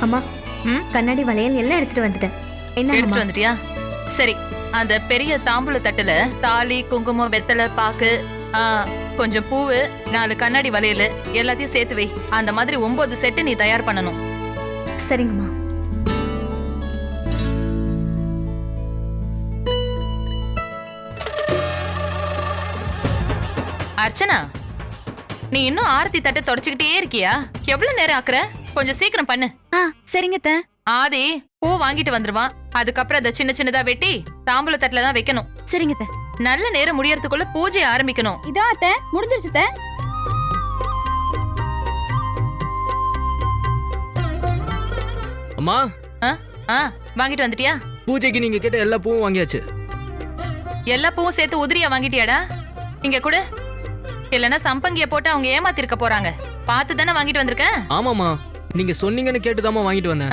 அம்மா கண்ணாடி வளையல் எல்லாம் எடுத்துட்டு வந்துட்டேன். என்ன எடுத்துட்டு வந்துட்டியா? சரி, அந்த பெரிய தாம்பூல தட்டுல தாலி, குங்குமம், வெத்தலை, பாக்கு, கொஞ்சம் பூவு, 4 கண்ணாடி வளையல் எல்லாத்தையும் சேர்த்து வை. அந்த மாதிரி 9 செட்டு நீ தயார் பண்ணணும். சரிங்கம்மா. அர்ச்சனா, நீ இன்னும் ஆரத்தி தட்டை தொடச்சுக்கிட்டே இருக்கியா? எவ்வளவு நேரம் ஆக்குற? கொஞ்சம் சீக்கிரம் பண்ணு. சரிங்க அத்தை. ஆதி பூ வாங்கிட்டு வந்துருவான். அதுக்கப்புறம் அதை சின்ன சின்னதா வெட்டி தாம்பூல தட்டுல தான் வைக்கணும். சரிங்க அத்தை. நல்ல நேரம் முடியறதுக்குள்ள பூஜை ஆரம்பிக்கணும். இதான் அத்தை, முடிஞ்சிருச்சு அத்தை. அம்மா, வாங்கிட்டு வந்துட்டியா? பூஜைக்கு நீங்க கேட்ட எல்லா பூவும் வாங்கியாச்சு. எல்லா பூவும் சேர்த்து உதிரியா வாங்கிட்டியாடா? இங்க கூட இல்லனா சம்பங்கிய போட்டு அவங்க ஏமாத்திருக்க போறாங்க. பார்த்து தானே வாங்கிட்டு வந்திருக்க. ஆமாமா, நீங்க சொன்னீங்கன்னு கேட்டுதாமா வாங்கிட்டு வந்தேன்.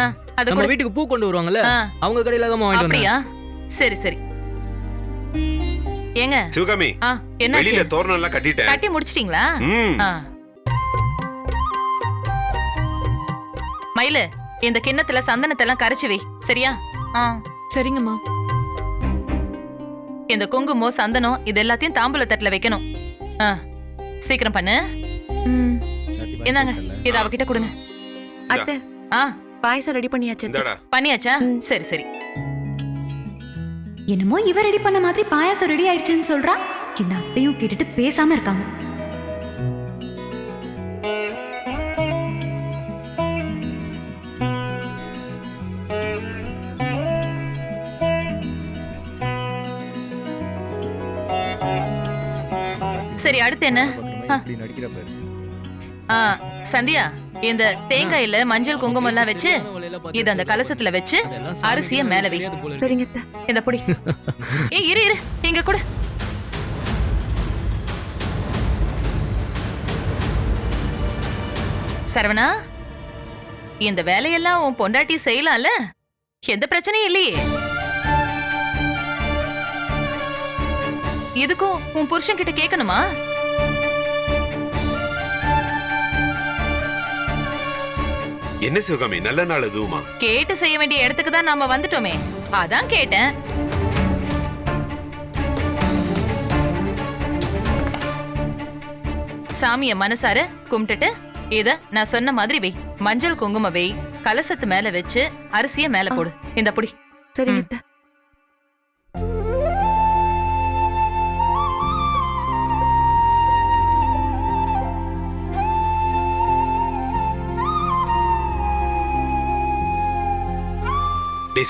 நம்ம வீட்டுக்கு பூ கொண்டு வருவாங்கல்ல, அவங்க கடையில தான் வாங்கிட்டு வந்தேன். அப்படியா? சரி சரி. ஏங்க சிவகாமி, என்னாச்சு? வெளியில தோரணம் எல்லாம் கட்டிட்டேன். கட்டி முடிச்சிட்டீங்களா? மயிலு, இந்த கிண்ணத்துல சந்தனத்தை எல்லாம் கரைச்சு வை. சரியா? சரிங்கம்மா. இந்த குங்குமம், சந்தனம் இது எல்லாத்தையும் தாம்பூல தட்டுல வைக்கணும். சீக்கிரம் பண்ணு. என்னங்க, இத அவகிட்ட கொடுங்க. அத்தை, பாயசம் ரெடி பண்ணியாச்சு. பண்ணியாச்சா? சரி சரி. என்னமோ இவ ரெடி பண்ண மாதிரி பாயாசம் ரெடி ஆயிடுச்சுன்னு சொல்றா. இந்த அத்தையும் கேட்டுட்டு பேசாம இருக்காங்க. சரி, அடுத்து என்ன? சந்தியா, இந்த தேங்காயில மஞ்சள் குங்குமம் எல்லாம் வச்சு இது அந்த கலசத்துல வச்சு அரிசிய மேல வை. சரிங்க. இந்த பொடி. இரு இரு, இங்க கூட. சரவணா, இந்த வேலையெல்லாம் உன் பொண்டாட்டி செய்யலாம்ல? எந்த பிரச்சனையும் இல்லையே. இதுக்கும் உன் புருஷன் கிட்ட கேட்கணுமா? என்ன சிவகாமி, நல்ல நாள் எதுவுமா? கேட்டு செய்ய வேண்டிய இடத்துக்கு தான் நாம வந்துட்டோமே, அதான் கேட்டேன். சாமிய மனசார கும்பிட்டுட்டு இத நான் சொன்ன மாதிரி வை. மஞ்சள் குங்கும வை, கலசத்து மேல வச்சு அரிசிய மேல போடு. இந்த பொடி. சரிங்க.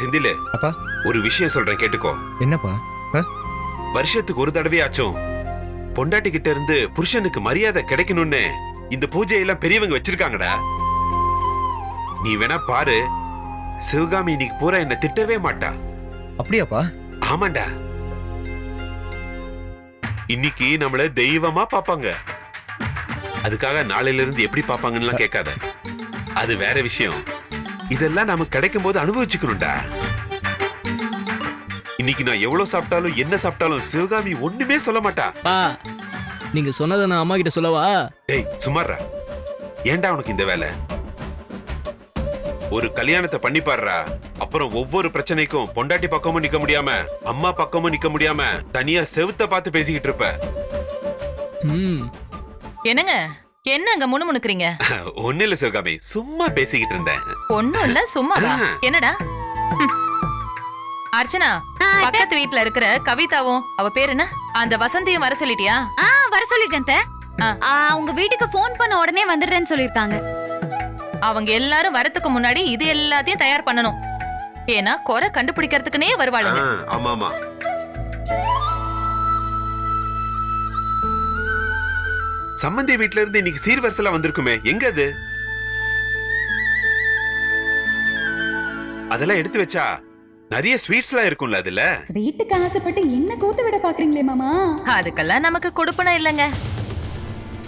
செந்தில, அப்பா, ஒரு விஷயம் சொல்றேன் கேட்டுக்கோ. என்னப்பா? வருஷத்துக்கு ஒரு தடவையாச்சும் பொண்டாட்டி கிட்ட இருந்து புருஷனுக்கு மரியாதை கிடைக்கணும்னு இந்த பூஜையெல்லாம் பெரியவங்க வச்சிருக்காங்கடா. நீ வேணா பாரு, சிவகாமி இன்னைக்கு பூரா என்ன திட்டவே மாட்டா. அப்படியாப்பா? ஆமாண்டா. இன்னைக்கு நம்மள தெய்வமா பாப்பாங்க. அதுக்காக நாளையில இருந்து எப்படி பாப்பாங்கன்னு கேட்காத, அது வேற விஷயம். இதெல்லாம் நமக்கு கிடைக்கும் போது அனுபவிச்சுக்கணும்டா. இன்னைக்கு நான் எவ்வளவு சாப்பிட்டாலும் என்ன சாப்பிட்டாலும் சிவகாமி ஒண்ணுமே சொல்ல மாட்டா. நீங்க சொன்னதை நான் அம்மா கிட்ட சொல்லவா? டேய் சுமாரா, ஏன்டா உனக்கு இந்த வேலை? ஒரு கல்யாணத்தை பண்ணி பாடுறா, அப்புறம் ஒவ்வொரு பிரச்சனைக்கும் பொண்டாட்டி பக்கமும் நிக்க முடியாம அம்மா பக்கமும் நிக்க முடியாம தனியா செவுத்த பார்த்து பேசிக்கிட்டு இருப்ப. என்னங்க, என்ன அங்க முணுமுணுக்குறீங்க? ஒண்ணு இல்ல சிவகாமி, சும்மா பேசிக்கிட்டு இருந்தேன். ஒண்ணும் இல்ல, சும்மாவா? என்னடா? அர்ச்சனா, பக்கத்து வீட்ல இருக்கிற கவிதாவும் அவ பேர் என்ன, அந்த வசந்தியும் வர சொல்லிட்டியா? வர சொல்லிருக்கேன். அவங்க வீட்டுக்கு போன் பண்ண உடனே வந்துடுறேன்னு சொல்லிருக்காங்க. அவங்க எல்லாரும் வரதுக்கு முன்னாடி இது எல்லாத்தையும் தயார் பண்ணணும். ஏன்னா குறை கண்டுபிடிக்கிறதுக்குனே வருவாளுங்க. ஆமா ஆமா. சம்பந்தி வீட்ல இருந்து இன்னைக்கு சீர்வரிசலா வந்திருக்குமே, எங்க அது? அதெல்லாம் எடுத்து வச்சா நிறைய ஸ்வீட்ஸ்லாம் இருக்கும்ல அதுல. ஸ்வீட்டுக்கு ஆசைப்பட்டு என்ன கூத்து விட பாக்குறீங்களே மாமா? அதுக்கெல்லாம் நமக்கு கொடுப்பன இல்லங்க.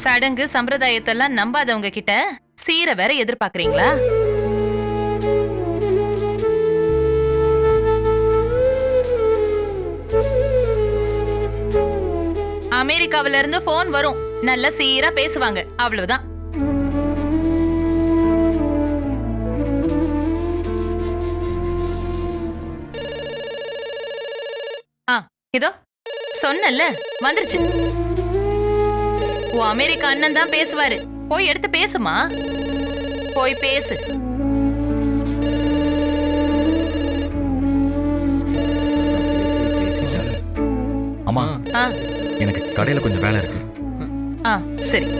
சடங்கு சம்பிரதாயத்தெல்லாம் நம்பாதவங்க கிட்ட சீரை வேற எதிர்பார்க்கறீங்களா? அமெரிக்காவில இருந்து போன் வரும், நல்ல சீரா பேசுவாங்க, அவ்வளவுதான். இதோ சொன்னல வந்துருச்சு. உன் அமெரிக்கா அண்ணன் தான் பேசுவாரு. போய் எடுத்து பேசுமா, போய் பேசு. அம்மா ஆ எனக்கு கடையில கொஞ்சம் வேலை இருக்கு. ஆ சரி.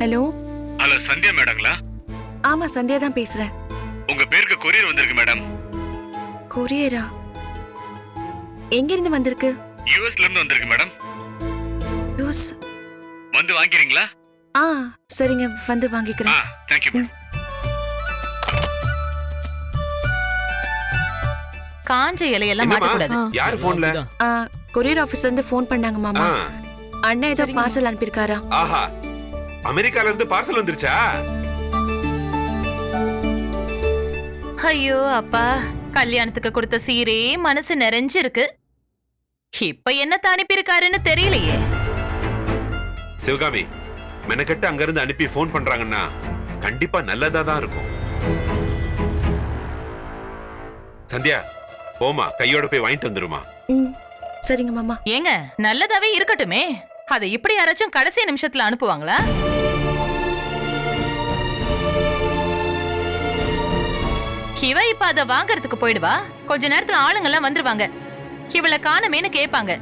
ஹலோ. ஹலோ சந்தியா மேடங்களா? ஆமா, சந்தியா தான் பேசுறேன். உங்க பேருக்கு கொரியர் வந்திருக்கு மேடம். கொரியரா? எங்க இருந்து வந்திருக்கு? யுஎஸ்ல இருந்து வந்திருக்கு மேடம். யூஸ். வந்து வாங்கிறீங்களா? ஆ சரிங்க, வந்து வாங்கிக்கிறேன். Thank you madam. காஞ்ச இலையெல்லாம் மாட்டக்கூடாது. யாரு போன்ல? கொரியர் ஆபீஸ்ல இருந்து ஃபோன் பண்ணாங்க மாமா. அண்ணா ஏதோ பார்சல் அனுப்பியிருக்காரா? ஆஹா, அமெரிக்கால இருந்து பார்சல் வந்துருச்சா? ஐயோ அப்பா, கல்யாணத்துக்கு கொடுத்த சீரே மனசு நிறைஞ்சிருக்கு. இப்ப என்ன அனுப்பியிருக்காருன்னு தெரியலையே. சிவகாமி, மெனக்கட்டு அங்க இருந்து அனுப்பி போன் பண்றாங்கன்னா கண்டிப்பா நல்லதா தான் இருக்கும். சந்தியா, போமா, கையோட போய் வாங்கிட்டு வந்துருமா. சரிங்க மாமா. ஏங்க, நல்லதாவே இருக்கட்டுமே. அதை இப்படி யாராச்சும் கடைசி நிமிஷத்துல அனுப்புவாங்களா? இவ இப்ப அத வாங்கறதுக்கு போயிடுவா. கொஞ்ச நேரத்துல ஆளுங்க எல்லாம் வந்துருவாங்க. இவளை காணமேன்னு கேட்பாங்க.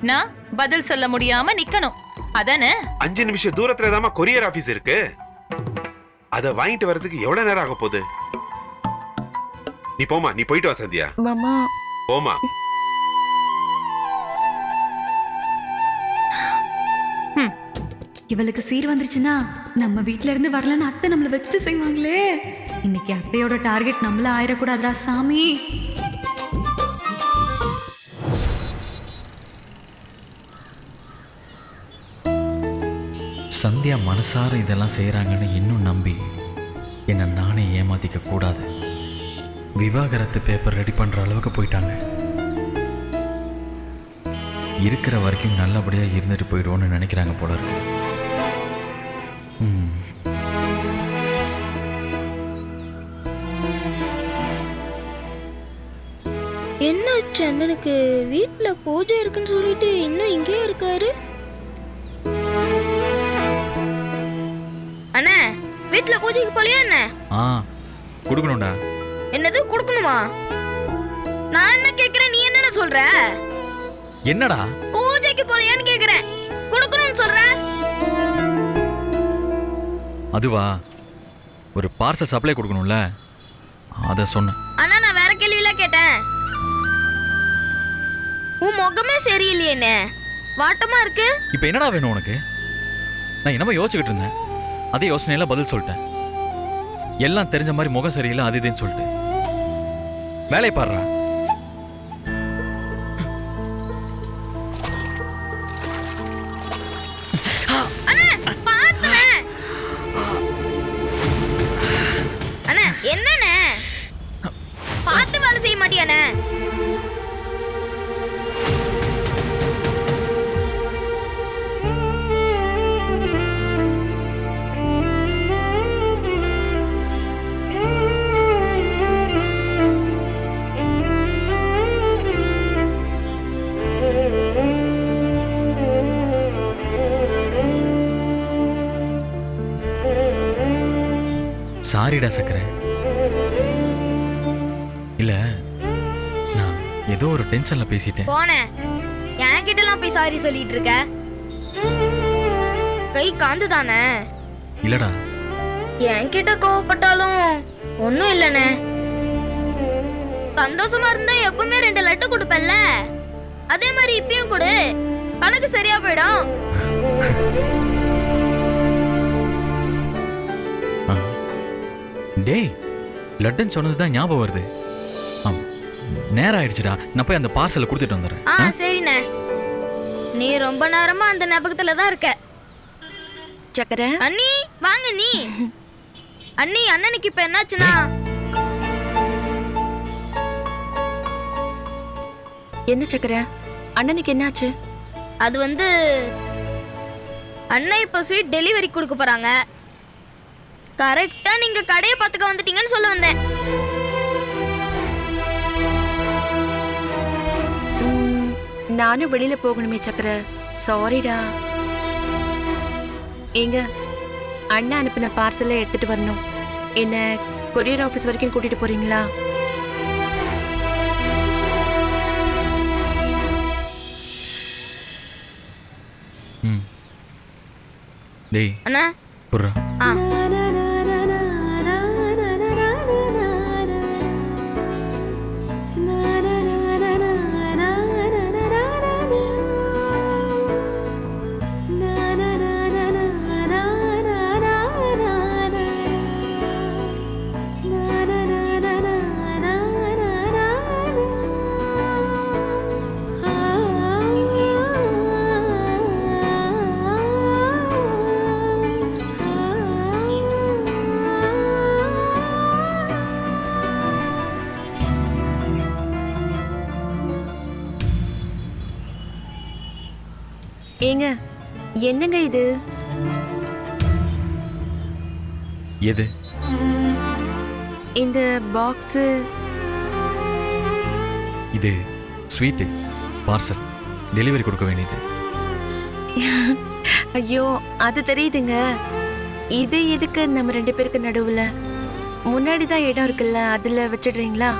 நான் பதில் சொல்ல முடியாம நிக்கணும். அதானே? 5 நிமிஷம் தூரத்துல தாமா கொரியர் ஆபீஸ் இருக்கு. அத வாங்கிட்டு வரதுக்கு எவ்வளவு நேரம் ஆக போகுது? நீ போமா, நீ போயிட்டு வா சந்தியா. மாமா போமா. இவளுக்கு சீர் வந்துருச்சுன்னா நம்ம வீட்ல இருந்து வரலன்னு அத்தை நம்மள வச்சு செய்வாங்களே. இன்னைக்கு அப்பையோட டார்கெட் நம்மள ஆயிடக்கூடாதுடா சாமி. சந்தியா மனசார இதெல்லாம் செய்யறாங்கன்னு இன்னும் நம்பி என்னை நானே ஏமாத்திக்க கூடாது. விவாகரத்து பேப்பர் ரெடி பண்ற அளவுக்கு போயிட்டாங்க. இருக்கிற வரைக்கும் நல்லபடியா இருந்துட்டு போயிடுவோன்னு நினைக்கிறாங்க போல இருக்கு. என்னாச்சு அண்ணனுக்கு? வீட்ல பூஜை இருக்குன்னு சொல்லிட்டு இன்னும் இங்கே இருக்காரு. அண்ணா, வீட்ல பூஜைக்கு போலியா என்ன? கொடுக்கணும்டா. என்னது கொடுக்கணுமா? நான் என்ன கேக்குறேன், நீ என்ன சொல்ற? என்னடா பூஜைக்கு போலியான்னு கேக்குறேன். கொடுக்கணும்னு சொல்ற. அதுவா, ஒரு பார்சல் சப்ளை கொடுக்கணும்ல, அத சொன்னேன். அண்ணா, நான் வேற கேள்வியில கேட்டேன். உன் முகமே சரியில்லையே, வாட்டமா இருக்கு. இப்போ என்னடா வேணும் உனக்கு? நான் என்னமோ யோசிச்சுக்கிட்டு இருந்தேன். அதே யோசனையில பதில் சொல்லிட்டேன். எல்லாம் தெரிஞ்ச மாதிரி முகம் சரியில்லை அது இதுன்னு சொல்லிட்டு வேலையை பாடுறா. அண்ணா, என்னண்ணே பார்த்து வேலை செய்ய மாட்டியானே? சாரிடா சக்கரை. இல்ல, நான் ஏதோ ஒரு டென்ஷன்ல பேசிட்டேன். போனேன், என்கிட்ட எல்லாம் போய் சாரி சொல்லிட்டு இருக்க. கை காந்து தானே? இல்லடா, என்கிட்ட கோவப்பட்டாலும் ஒண்ணும் இல்லனே. சந்தோஷமா இருந்தா எப்பவுமே 2 லட்டு கொடுப்பல்ல, அதே மாதிரி இப்பயும் கொடு, கணக்கு சரியா போயிடும். டேய், லட்டுன்னு சொன்னதுதான் ஞாபகம் வருது. நேரம் ஆயிடுச்சுடா, நான் போய் அந்த பார்சலை கொடுத்துட்டு வந்துடுறேன். சரிண்ணே, நீ ரொம்ப நேரமா அந்த ஞாபகத்துல தான் இருக்க. சக்கரை அண்ணி வாங்க. நீ அண்ணி, அண்ணனுக்கு இப்ப என்னாச்சுன்னா? என்ன சக்கரை, அண்ணனுக்கு என்னாச்சு? அது வந்து அண்ணன் இப்ப ஸ்வீட் டெலிவரி கொடுக்க போறாங்க. கரெக்டா நீங்க கடையை பாத்துக்க வந்துட்டீங்கன்னு சொல்ல வந்தேன். நானும் வெளியில போகணுமே சக்கர. சாரிடா. எங்க அண்ணா அனுப்பின பார்சலை எடுத்துட்டு வரணும். என்ன கொரியர் ஆபீஸ் வரைக்கும் கூட்டிட்டு போறீங்களா? ம். டேய் அண்ணா புர்ரா. ஆ ஏங்க என்னங்க இது? எது? இந்த பாக்ஸ் இது ஸ்வீட்டு பார்சல் டெலிவரி கொடுக்க வேண்டியது. ஐயோ அது தெரியுதுங்க. இது எதுக்கு நம்ம 2 பேருக்கு நடுவுல? முன்னாடி தான் இடம் இருக்குல்ல, அதுல வச்சிடுறீங்களா?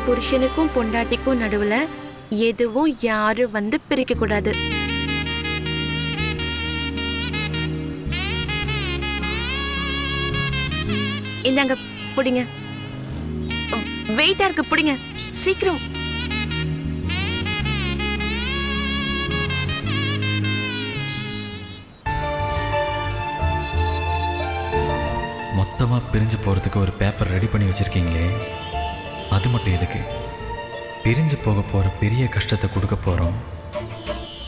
புருஷனுக்கும் பொண்டாட்டிக்கும் நடுவுல எதுவும் யாரும் வந்து பிரிக்க கூடாது. இந்தாங்க புடிங்க. வெயிட்டா இருக்கு, புடிங்க சீக்கிரம். மொத்தமா பிரிஞ்சு போறதுக்கு ஒரு பேப்பர் ரெடி பண்ணி வச்சிருக்கீங்களே, அது மட்டும் எதுக்கு? பிரிஞ்சு போக போற பெரிய கஷ்டத்தை கொடுக்க போறோம்.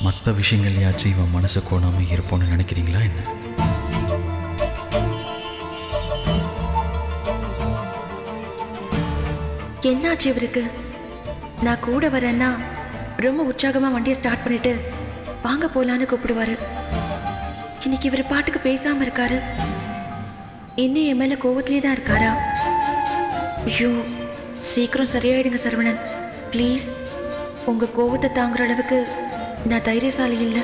மற்ற விஷயங்கள்யாச்சும் இவன் மனசு கோணாம இருப்போம்னு நினைக்கிறீங்களா என்ன? என்னாச்சு இவருக்கு? நான் கூட வரேன்னா ரொம்ப உற்சாகமா வண்டியை ஸ்டார்ட் பண்ணிட்டு வாங்க போலான்னு கூப்பிடுவாரு. இன்னைக்கு இவர் பாட்டுக்கு பேசாம இருக்காரு. இன்னும் என் மேல கோவத்திலே தான் இருக்காரா? ஐயோ சீக்கிரம் சரியாயிடுங்க சரவணன் ப்ளீஸ். உங்க கோவத்தை தாங்குற அளவுக்கு நான் தைரியசாலி இல்லை.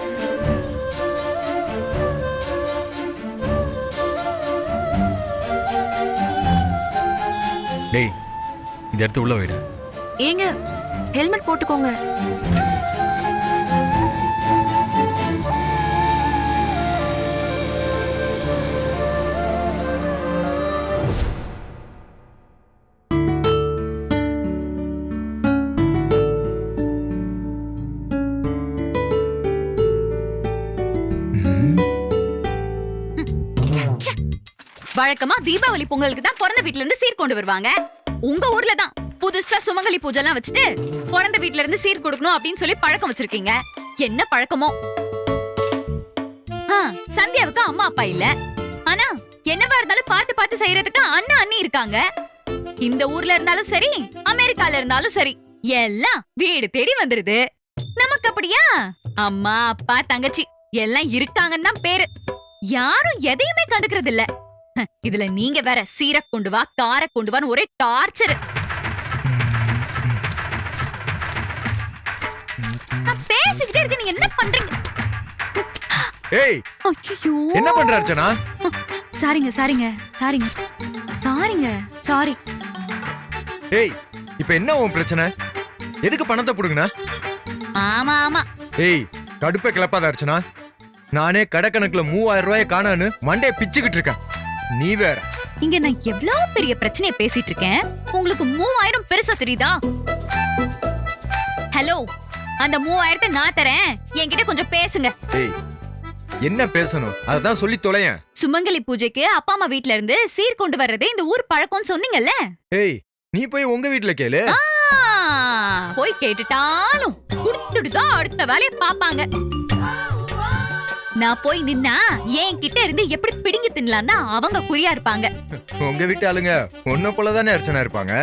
டேய் இதை எடுத்து உள்ள வைடா. ஏங்க ஹெல்மெட் போட்டுக்கோங்க. வழக்கமா தீபாவளி பொங்கலுக்கு தான் பிறந்த வீட்ல இருந்து சீர் கொண்டு வருவாங்க. உங்க ஊர்ல தான் புதுசா சுமங்கலி பூஜை எல்லாம் வச்சுட்டு பிறந்த வீட்ல இருந்து சீர் கொடுக்கணும் அப்படின்னு சொல்லி பழக்கம் வச்சிருக்கீங்க. என்ன பழக்கமோ? சந்தியாவுக்கு அம்மா அப்பா இல்ல, ஆனா என்னவா இருந்தாலும் பார்த்து பார்த்து செய்யறதுக்கு அண்ணா அண்ணி இருக்காங்க. இந்த ஊர்ல இருந்தாலும் சரி, அமெரிக்கால இருந்தாலும் சரி, எல்லாம் வீடு தேடி வந்துருது. நமக்கு அப்படியா? அம்மா அப்பா தங்கச்சி எல்லாம் இருக்காங்கன்னு தான் பேரு. யாரும் எதையுமே கண்டுக்கிறது இல்ல. இதுல நீங்க வேற சீர கொண்டு வா, கார கொண்டு வான்னு ஒரே டார்ச்சர். நான் பேசிக்கிட்டே இருக்க, நீங்க என்ன பண்றீங்க? ஏய் ஐயோ என்ன பண்ற அர்ச்சனா? சாரிங்க சாரிங்க சாரிங்க சாரிங்க சாரி. ஏய் இப்போ என்ன உன் பிரச்சனை? எதுக்கு பணத்தை புடுங்கனா? ஆமா ஆமா. ஏய் கடுப்பை கிளப்பாத அர்ச்சனா. நானே கடக்கணக்குல 3000 ரூபாயை காணான்னு மண்டைய பிச்சுக்கிட்டு இருக்கேன். நீ வேற. இங்க நான் எவ்வளவு பெரிய பிரச்சனையை பேசிட்டு இருக்கேன், உங்களுக்கு 3000 பெருசா தெரியுதா? ஹலோ, அந்த 3000 நான் தரேன், என்கிட்ட கொஞ்சம் பேசுங்க. ஏய் என்ன பேசணும் அதான் சொல்லி தொலையேன். சுமங்கலி பூஜைக்கு அப்பா அம்மா வீட்ல இருந்து சீர் கொண்டு வர்றது இந்த ஊர் பழக்கம்னு சொன்னீங்கல்ல. ஏய் நீ போய் உங்க வீட்ல கேளு. போய் கேட்டுட்டாலும் குடுத்துட்டு தான் அடுத்த வேலையை பாப்பாங்க. நான் போய் நின்னா என் கிட்ட இருந்து எப்படி பிடிங்கி தின்னலாம் தான் அவங்க குறியா இருப்பாங்க. உங்க வீட்டு ஆளுங்க ஒன்ன போலதானே அர்ச்சனா இருப்பாங்க.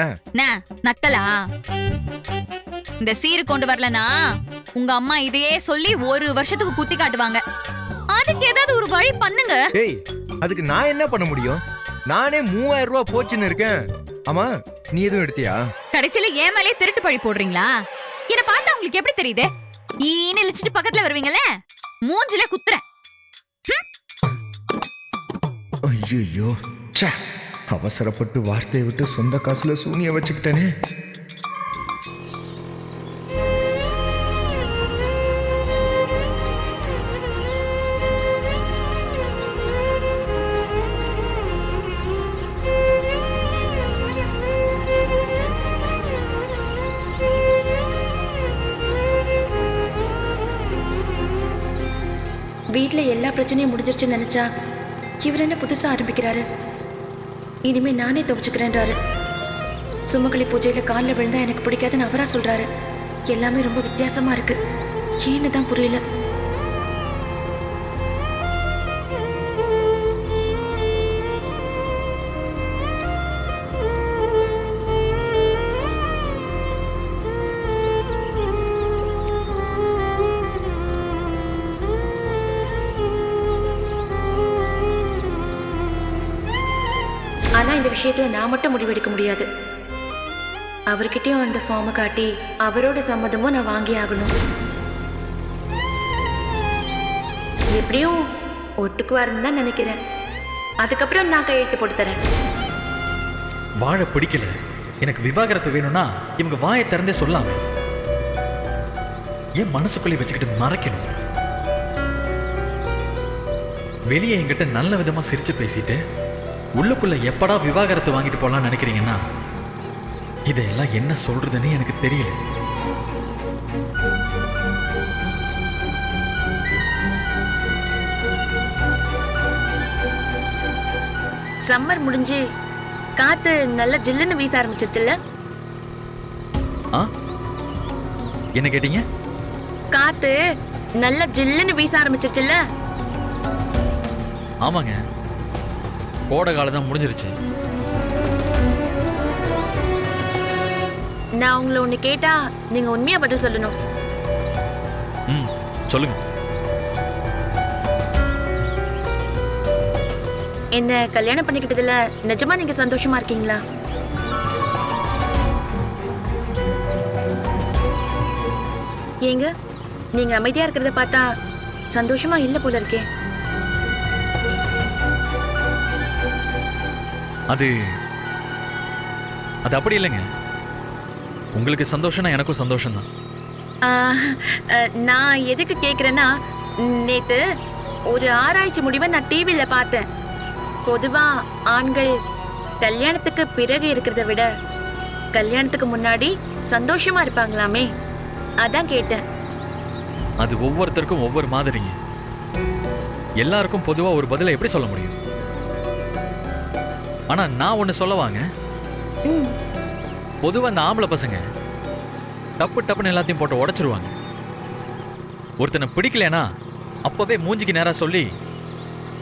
நக்கலா? இந்த சீரு கொண்டு வரலனா உங்க அம்மா இதையே சொல்லி 1 வருஷத்துக்கு குத்தி காட்டுவாங்க. அதுக்கு ஏதாவது ஒரு வழி பண்ணுங்க. ஏய் அதுக்கு நான் என்ன பண்ண முடியும்? நானே 3000 ரூபாய் போச்சுன்னு இருக்கேன். ஆமா நீ எதுவும் எடுத்தியா? கடைசியில ஏன் மேலே திருட்டு பழி போடுறீங்களா? என்ன பார்த்தா உங்களுக்கு எப்படி தெரியுது? ஈன்னு இழிச்சிட்டு பக்கத்துல வருவீங்கல்ல, மூஞ்சில குத்துறேன். ஐயோ, அவசரப்பட்டு வார்த்தையை விட்டு சொந்த காசுல சூனிய வச்சுக்கிட்டேனே. வீட்ல எல்லா பிரச்சனையும் முடிஞ்சிருச்சுன்னு நினைச்சா இவர் என்ன புதுசா ஆரம்பிக்கிறாரு? இனிமே நானே துவைச்சுக்கிறேன்றாரு. சுமங்கலி பூஜையில காலில் விழுந்தா எனக்கு பிடிக்காதுன்னு அவரா சொல்றாரு. எல்லாமே ரொம்ப வித்தியாசமா இருக்கு. ஏன்னு தான் புரியல. ஆனா இந்த விஷயத்துல நான் மட்டும் முடிவெடுக்க முடியாது. அவர்கிட்டயும் அந்த ஃபார்மை காட்டி அவரோட சம்மதமும் நான் வாங்கி ஆகணும். எப்படியும் ஒத்துக்குவாருன்னு தான் நினைக்கிறேன். அதுக்கப்புறம் நான் கையெழுத்து போட்டு தரேன். வாழ பிடிக்கல, எனக்கு விவாகரத்து வேணும்னா இவங்க வாயை திறந்தே சொல்லாமே. ஏன் மனசுக்குள்ளே வச்சுக்கிட்டு மறைக்கணும்? வெளியே என்கிட்ட நல்ல விதமா சிரிச்சு பேசிட்டு உள்ளுக்குள்ள எப்படா விவாகரத்து வாங்கிட்டு போலாம்னு நினைக்கிறீங்கன்னா இதையெல்லாம் என்ன சொல்றதுன்னு எனக்கு தெரியல. சம்மர் முடிஞ்சு காத்து நல்ல ஜில்லுன்னு வீச ஆரம்பிச்சிருச்சுல்ல? என்ன கேட்டீங்க? காத்து நல்ல ஜில்லுன்னு வீச ஆரம்பிச்சிருச்சுல்ல? ஆமாங்க, கோடை காலம் தான் முடிஞ்சிருச்சு. நான் உங்களை ஒண்ணு கேட்டா நீங்க உண்மையா பதில் சொல்லணும். சொல்லுங்க. என்ன கல்யாணம் பண்ணிக்கிட்டதுல நிஜமா நீங்க சந்தோஷமா இருக்கீங்களா? ஏங்க நீங்க அமைதியா இருக்கிறத பார்த்தா சந்தோஷமா இல்ல போல இருக்கே. அது அப்படி இல்லைங்க. உங்களுக்கு சந்தோஷம்னா எனக்கும் சந்தோஷம் தான். நான் எதுக்கு கேக்குறேன்னா, நேத்து ஒரு ஆராய்ச்சி முடிவை நான் டிவியில பார்த்தேன். பொதுவா ஆண்கள் கல்யாணத்துக்கு பிறகு இருக்கிறத விட கல்யாணத்துக்கு முன்னாடி சந்தோஷமா இருப்பாங்களாமே, அதான் கேட்டேன். அது ஒவ்வொருத்தருக்கும் ஒவ்வொரு மாதிரிங்க. எல்லாருக்கும் பொதுவா ஒரு பதிலை எப்படி சொல்ல முடியும்? ஆனா நான் ஒண்ணு சொல்லவாங்க. பொதுவா அந்த ஆம்பளை பசங்க டப்புன்னு எல்லாத்தையும் போட்டு உடைச்சிருவாங்க. ஒருத்தனை பிடிக்கலனா அப்பவே மூஞ்சிக்கு நேரா சொல்லி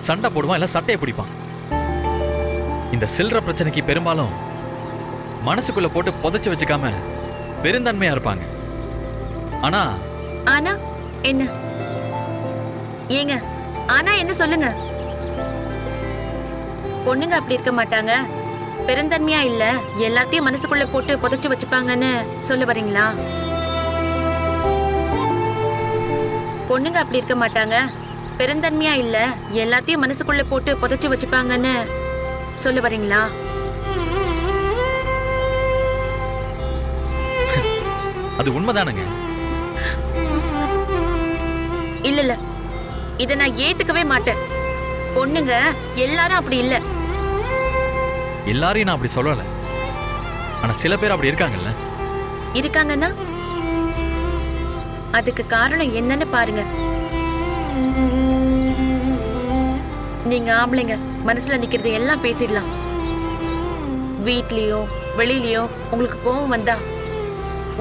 சண்டை போடுவான், இல்ல சட்டையை பிடிப்பான். இந்த சில்லற பிரச்சனைக்கு பெரும்பாலும் மனசுக்குள்ள போட்டு புதைச்சு வச்சுக்காம பெருந்தன்மையா இருப்பாங்க. ஆனா என்ன ஏங்க, ஆனா என்ன சொல்லுங்க. பொண்ணுங்க அப்படி இருக்க மாட்டாங்க, பெருந்தன்மையா இல்ல எல்லாத்தையும் மனசுக்குள்ள போட்டு புதைச்சு வச்சுப்பாங்கன்னு சொல்ல வரீங்களா? பொண்ணுங்க அப்படி இருக்க மாட்டாங்க, பெருந்தன்மையா இல்ல எல்லாத்தையும் மனசுக்குள்ள போட்டு புதைச்சு வச்சுப்பாங்கன்னு சொல்ல வரீங்களா? அது உண்மைதானுங்க. இல்ல இத நான் ஏத்துக்கவே மாட்டேன். பொண்ணுங்க எல்லாரும் அப்படி இல்ல. எல்லாரையும் நான் அப்படி சொல்லல, ஆனா சில பேர் அப்படி இருக்காங்கல்ல. இருக்காங்கன்னா அதுக்கு காரணம் என்னன்னு பாருங்க. நீங்க ஆம்பளைங்க மனசுல நிக்கிறது எல்லாம் பேசிடலாம். வீட்லயோ வெளியிலயோ உங்களுக்கு கோவம் வந்தா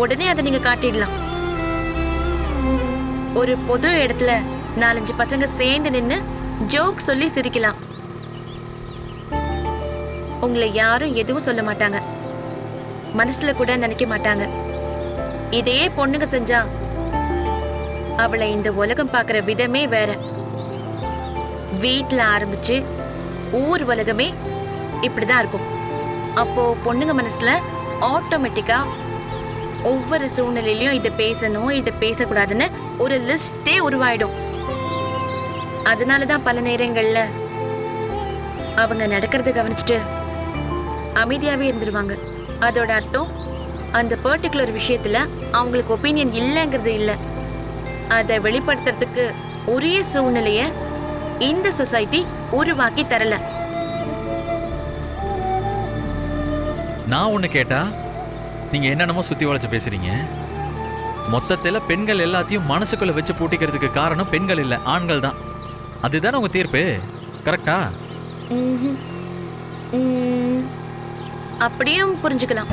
உடனே அதை நீங்க காட்டிடலாம். ஒரு பொது இடத்துல 4-5 பசங்க சேர்ந்து நின்னு ஜோக் சொல்லி சிரிக்கலாம். உங்களை யாரும் எதுவும் சொல்ல மாட்டாங்க, மனசுல கூட நினைக்க மாட்டாங்க. இதே பொண்ணுங்க செஞ்சா அவளை இந்த உலகம் பார்க்கிற விதமே வேற. வீட்ல ஆரம்பிச்சு ஊர் உலகமே இப்படிதான் இருக்கும். அப்போ பொண்ணுங்க மனசுல ஆட்டோமேட்டிக்கா ஒவ்வொரு சூழ்நிலையிலயும் இதை பேசணும் இதை பேசக்கூடாதுன்னு ஒரு லிஸ்டே உருவாயிடும். அதனாலதான் பல நேரங்கள்ல அவங்க நடக்கிறத கவனிச்சுட்டு அமைதியாவே இருந்துருவாங்க. அதோட அர்த்தம் அந்த பர்டிகுலர் விஷயத்துல அவங்களுக்கு ஒப்பீனியன் இல்லைங்கிறது இல்லை. அதை வெளிப்படுத்துறதுக்கு உரிய சூழ்நிலைய இந்த சொசைட்டி உருவாக்கி தரல. நான் ஒன்று கேட்டா நீங்க என்னென்னமோ சுத்தி வளைச்சு பேசுறீங்க. மொத்தத்துல பெண்கள் எல்லாத்தையும் மனசுக்குள்ள வச்சு பூட்டிக்கிறதுக்கு காரணம் பெண்கள் இல்ல, ஆண்கள் தான். அதுதானே உங்க தீர்ப்பு, கரெக்டா? அப்படியும் புரிஞ்சுக்கலாம்.